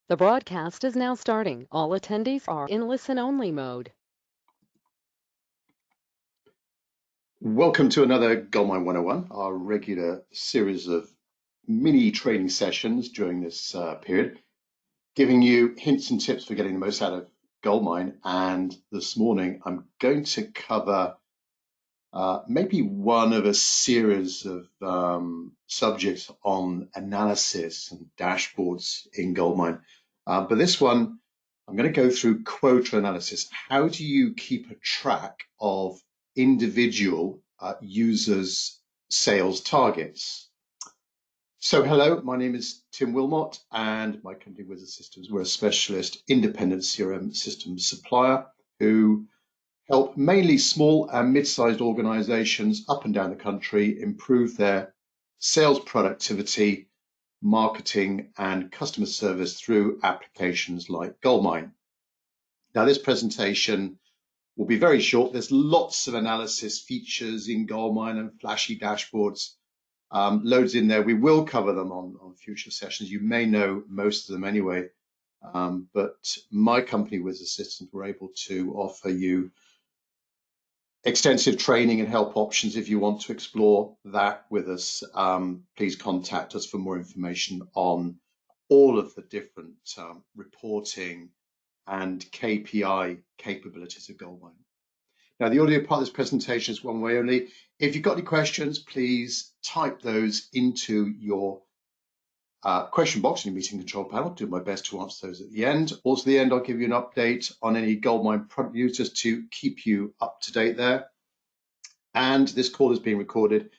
The broadcast is now starting. All attendees are in listen-only mode. Welcome to another GoldMine 101, our regular series of mini training sessions during this period, giving you hints and tips for getting the most out of GoldMine. And this morning, I'm going to cover maybe one of a series of subjects on analysis and dashboards in GoldMine. But this one, I'm going to go through quota analysis. How do you keep a track of individual users' sales targets? So hello, my name is Tim Wilmot and my company Wizard Systems. We're a specialist independent CRM systems supplier who help mainly small and mid-sized organizations up and down the country improve their sales productivity, marketing, and customer service through applications like GoldMine. Now, this presentation will be very short. There's lots of analysis features in GoldMine and flashy dashboards, loads in there. We will cover them on future sessions. You may know most of them anyway, but my company Wizard Systems, we're able to offer you extensive training and help options. If you want to explore that with us, please contact us for more information on all of the different reporting and KPI capabilities of GoldMine. Now, the audio part of this presentation is one way only. If you've got any questions, please type those into your question box in your meeting control panel. I'll do my best to answer those at the end. Also, at the end, I'll give you an update on any GoldMine product news just to keep you up to date there. And this call is being recorded.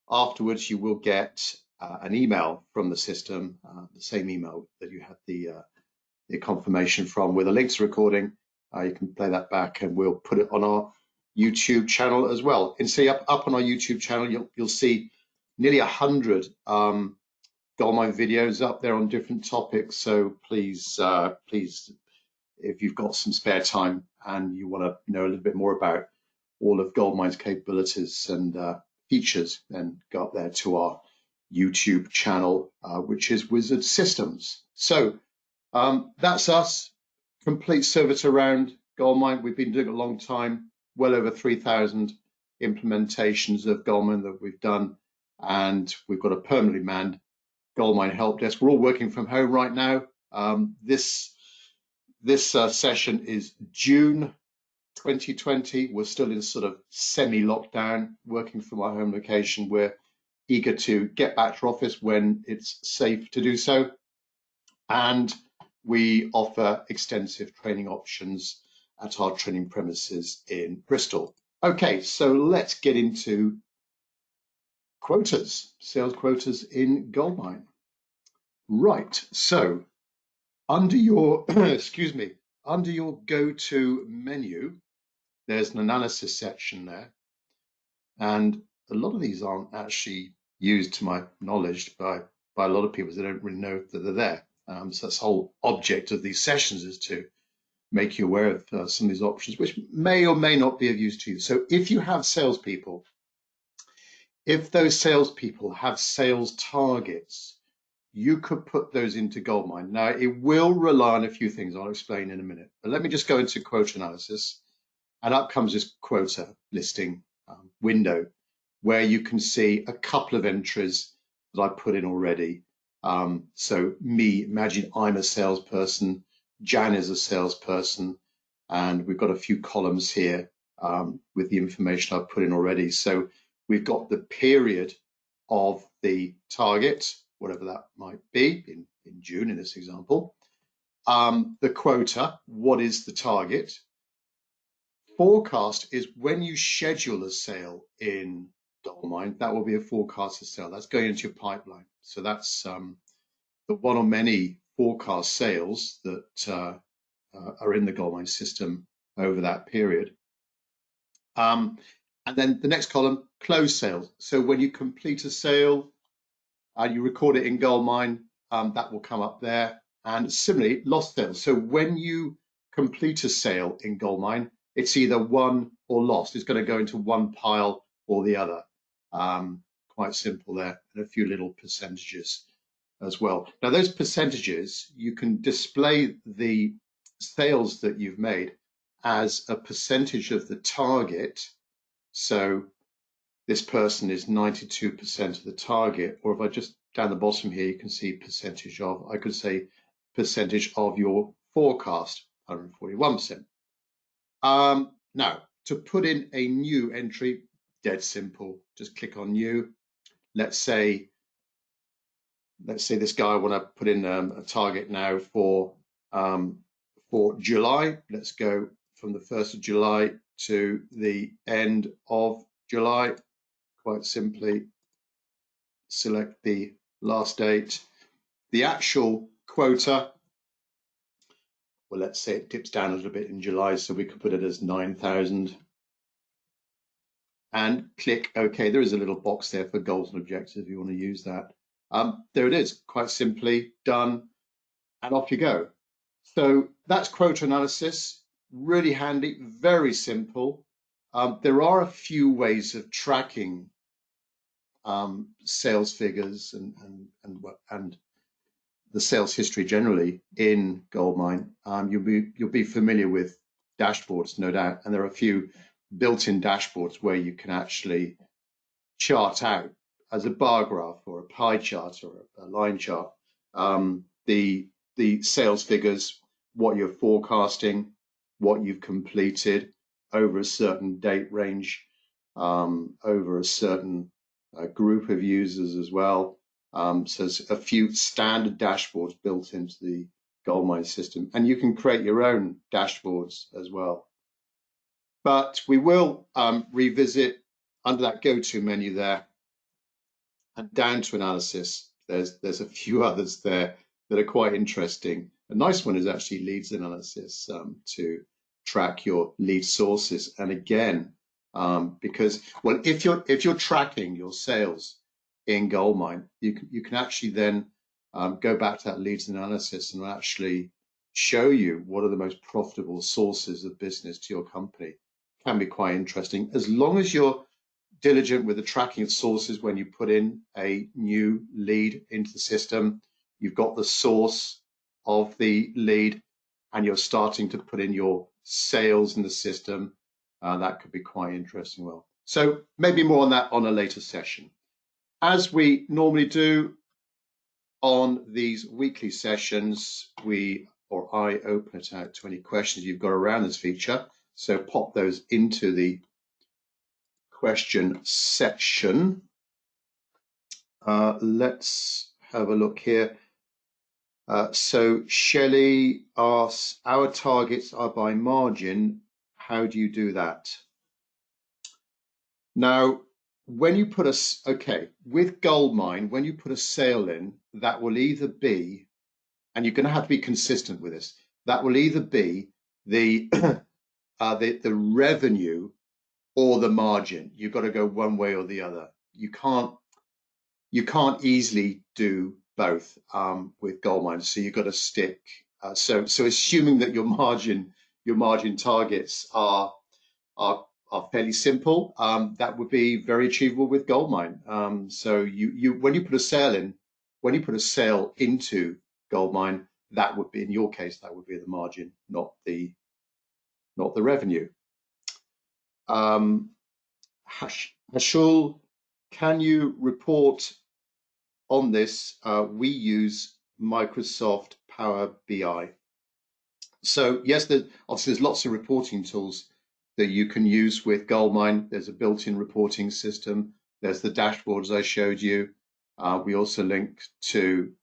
Afterwards, you will get an email from the system, the same email that you had the confirmation from with a link to recording. You can play that back and we'll put it on our YouTube channel as well. And see up on our YouTube channel, you'll see nearly 100 GoldMine videos up there on different topics. So please, if you've got some spare time and you want to know a little bit more about all of GoldMine's capabilities and features, then go up there to our YouTube channel, which is Wizard Systems. So that's us, complete service around GoldMine. We've been doing it a long time, well over 3,000 implementations of GoldMine that we've done, and we've got a permanently manned GoldMine help desk. We're all working from home right now. This session is June 2020. We're still in sort of semi-lockdown, working from our home location. We're eager to get back to office when it's safe to do so. And we offer extensive training options at our training premises in Bristol. Okay, so let's get into quotas, sales quotas in GoldMine. Right, so under your, excuse me, under your go-to menu, there's an analysis section there. And a lot of these aren't actually used, to my knowledge, by a lot of people. They don't really know that they're there. So that's the whole object of these sessions, is to make you aware of some of these options, which may or may not be of use to you. So if you have salespeople, if those salespeople have sales targets, you could put those into GoldMine. Now, it will rely on a few things I'll explain in a minute, but let me just go into quota analysis. And up comes this quota listing window, where you can see a couple of entries that I put in already. So me, imagine I'm a salesperson, Jan is a salesperson, and we've got a few columns here with the information I've put in already. So we've got the period of the target, whatever that might be, in June in this example. The quota, what is the target? Forecast is when you schedule a sale in GoldMine, that will be a forecasted sale. That's going into your pipeline. So that's the one or many forecast sales that are in the GoldMine system over that period. And then the next column, close sales. So when you complete a sale and you record it in GoldMine, that will come up there. And similarly, lost sales. So when you complete a sale in GoldMine, it's either won or lost. It's going to go into one pile or the other. Quite simple there, and a few little percentages as well. Now, those percentages, you can display the sales that you've made as a percentage of the target. So this person is 92% of the target, or if I just down the bottom here, you can see percentage of, I could say percentage of your forecast, 141%. Now, to put in a new entry, dead simple, just click on new. Let's say this guy, I want to put in a target now for July. Let's go from the 1st of July to the end of July. Quite simply, select the last date. The actual quota, well, let's say it dips down a little bit in July, so we could put it as 9,000. And click OK. There is a little box there for goals and objectives if you want to use that. There it is, quite simply done, and off you go. So that's quota analysis, really handy, very simple. There are a few ways of tracking sales figures and the sales history generally in GoldMine. You'll be familiar with dashboards, no doubt, and there are a few built-in dashboards where you can actually chart out as a bar graph or a pie chart or a line chart the sales figures, what you're forecasting, what you've completed over a certain date range, over a certain group of users as well. So there's a few standard dashboards built into the GoldMine system, and you can create your own dashboards as well. But we will revisit under that go-to menu there and down to analysis. There's a few others there that are quite interesting. A nice one is actually leads analysis to track your lead sources. And again, because well, if you're tracking your sales in GoldMine, you can actually then go back to that leads analysis and actually show you what are the most profitable sources of business to your company. Can be quite interesting as long as you're diligent with the tracking of sources. When you put in a new lead into the system, you've got the source of the lead and you're starting to put in your sales in the system. That could be quite interesting. Well, so maybe more on that on a later session. As we normally do on these weekly sessions, I open it out to any questions you've got around this feature. So pop those into the question section. Let's have a look here. So Shelley asks, our targets are by margin. How do you do that? Now, when you put with GoldMine, when you put a sale in, that will either be, and you're going to have to be consistent with this, that will either be the revenue or the margin. You've got to go one way or the other. You can't easily do both with GoldMine. So you've got to stick. So assuming that your margin targets are fairly simple, that would be very achievable with GoldMine. So when you put a sale in, when you put a sale into GoldMine, that would be, in your case, that would be the margin, not the revenue. Hashul, can you report on this? We use Microsoft Power BI. So yes, obviously there's lots of reporting tools that you can use with GoldMine. There's a built-in reporting system. There's the dashboards I showed you. We also link to,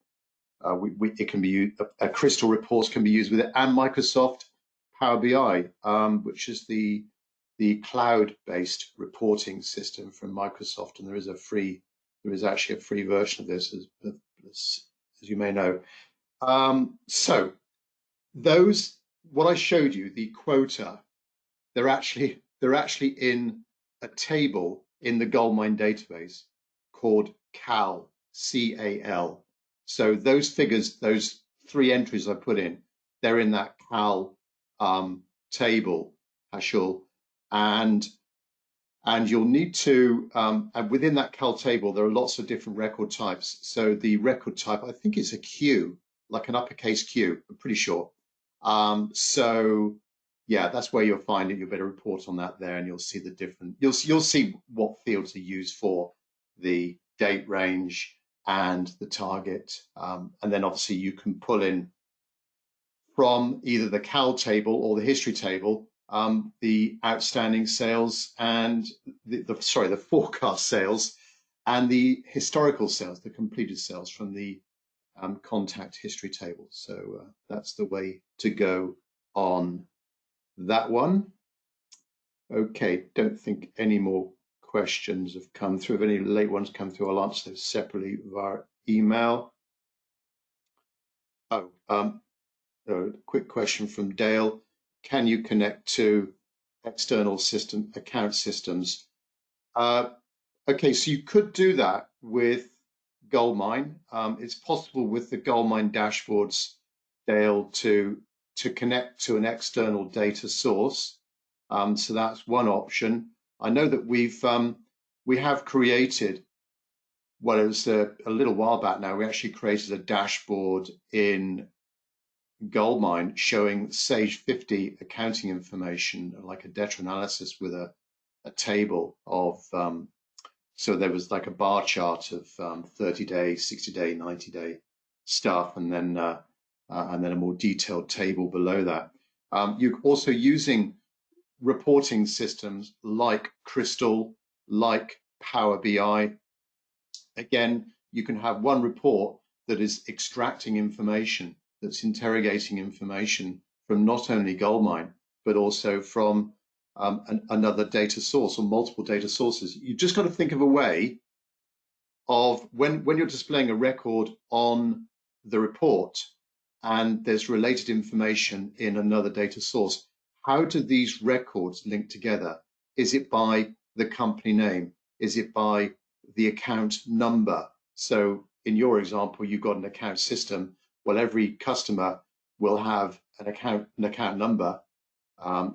it can be used, Crystal Reports can be used with it, and Microsoft Power BI, which is the cloud-based reporting system from Microsoft, and there is actually a free version of this, as you may know. So what I showed you, the quota, they're actually in a table in the GoldMine database called CAL, C-A-L. So those figures, those 3 entries I put in, they're in that CAL table, Hashul, and And you'll need to, and within that cal table, there are lots of different record types. So the record type, I think it's a Q, like an uppercase Q, I'm pretty sure. So yeah, that's where you'll find it. You'll better report on that there, and you'll see the different, you'll see what fields are used for the date range and the target. And then obviously you can pull in from either the cal table or the history table the outstanding sales and the forecast sales and the historical sales, the completed sales from the contact history table. So that's the way to go on that one. Okay, don't think any more questions have come through. If any late ones come through, I'll answer those separately via email. Oh, a quick question from Dale. Can you connect to external system account systems? Okay, so you could do that with GoldMine. It's possible with the GoldMine dashboards, Dale, to connect to an external data source. So that's one option. I know that we have created, well, it was a little while back now, we actually created a dashboard in GoldMine showing Sage 50 accounting information, like a data analysis with a table of, so there was like a bar chart of 30-day, 60-day, 90-day stuff, and then a more detailed table below that. You're also using reporting systems like Crystal, like Power BI. Again, you can have one report that is extracting information, that's interrogating information from not only GoldMine, but also from another data source or multiple data sources. You've just got to think of a way of when you're displaying a record on the report and there's related information in another data source, how do these records link together? Is it by the company name? Is it by the account number? So in your example, you've got an account system. Well, every customer will have an account number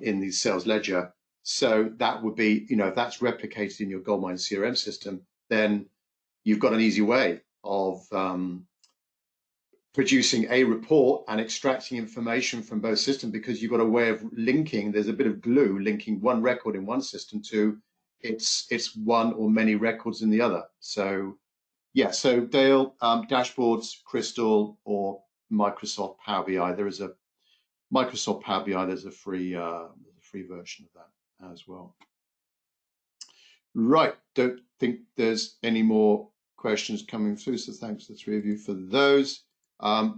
in the sales ledger. So that would be, if that's replicated in your GoldMine CRM system, then you've got an easy way of producing a report and extracting information from both systems, because you've got a way of linking, there's a bit of glue linking one record in one system to it's one or many records in the other. So yeah, so Dale, dashboards, Crystal, or Microsoft Power BI. There is a Microsoft Power BI. There's a free version of that as well. Right, don't think there's any more questions coming through. So thanks to the three of you for those.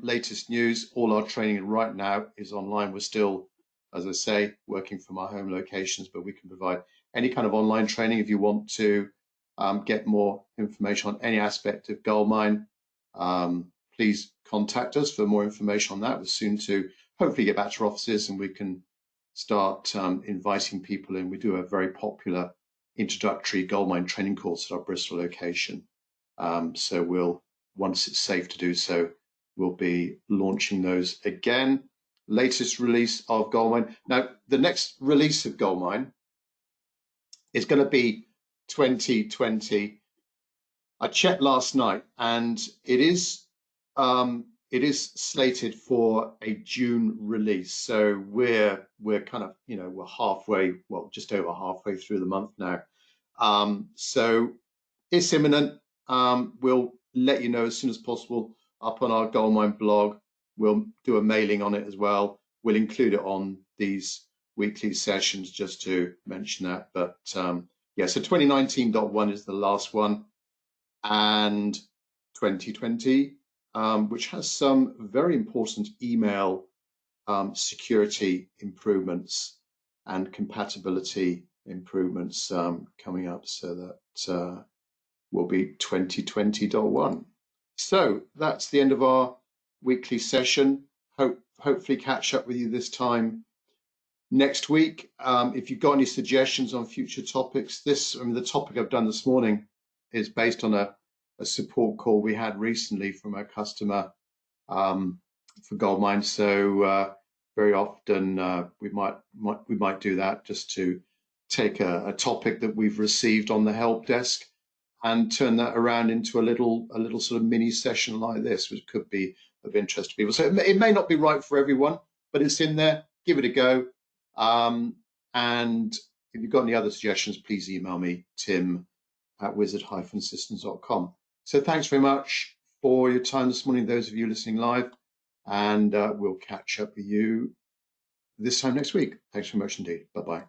Latest news: all our training right now is online. We're still, as I say, working from our home locations, but we can provide any kind of online training if you want to get more information on any aspect of GoldMine. Please contact us for more information on that. We're soon to hopefully get back to our offices and we can start inviting people in. We do a very popular introductory GoldMine training course at our Bristol location. So we'll, once it's safe to do so, we'll be launching those again. Latest release of GoldMine. Now, the next release of GoldMine is going to be 2020. I checked last night, and it is slated for a June release. So we're kind of, we're halfway, well, just over halfway through the month now. So it's imminent. We'll let you know as soon as possible up on our GoldMine blog. We'll do a mailing on it as well. We'll include it on these weekly sessions just to mention that. But yeah, so 2019.1 is the last one, and 2020, which has some very important email security improvements and compatibility improvements coming up. So that will be 2020.1. So that's the end of our weekly session. Hopefully catch up with you this time next week. If you've got any suggestions on future topics, the topic I've done this morning is based on a support call we had recently from a customer for GoldMine. So very often we might do that just to take a topic that we've received on the help desk and turn that around into a little sort of mini session like this, which could be of interest to people. So it may not be right for everyone, but it's in there. Give it a go. And if you've got any other suggestions, please email me, tim@wizard-systems.com. So thanks very much for your time this morning, those of you listening live, and we'll catch up with you this time next week. Thanks very much indeed. Bye-bye.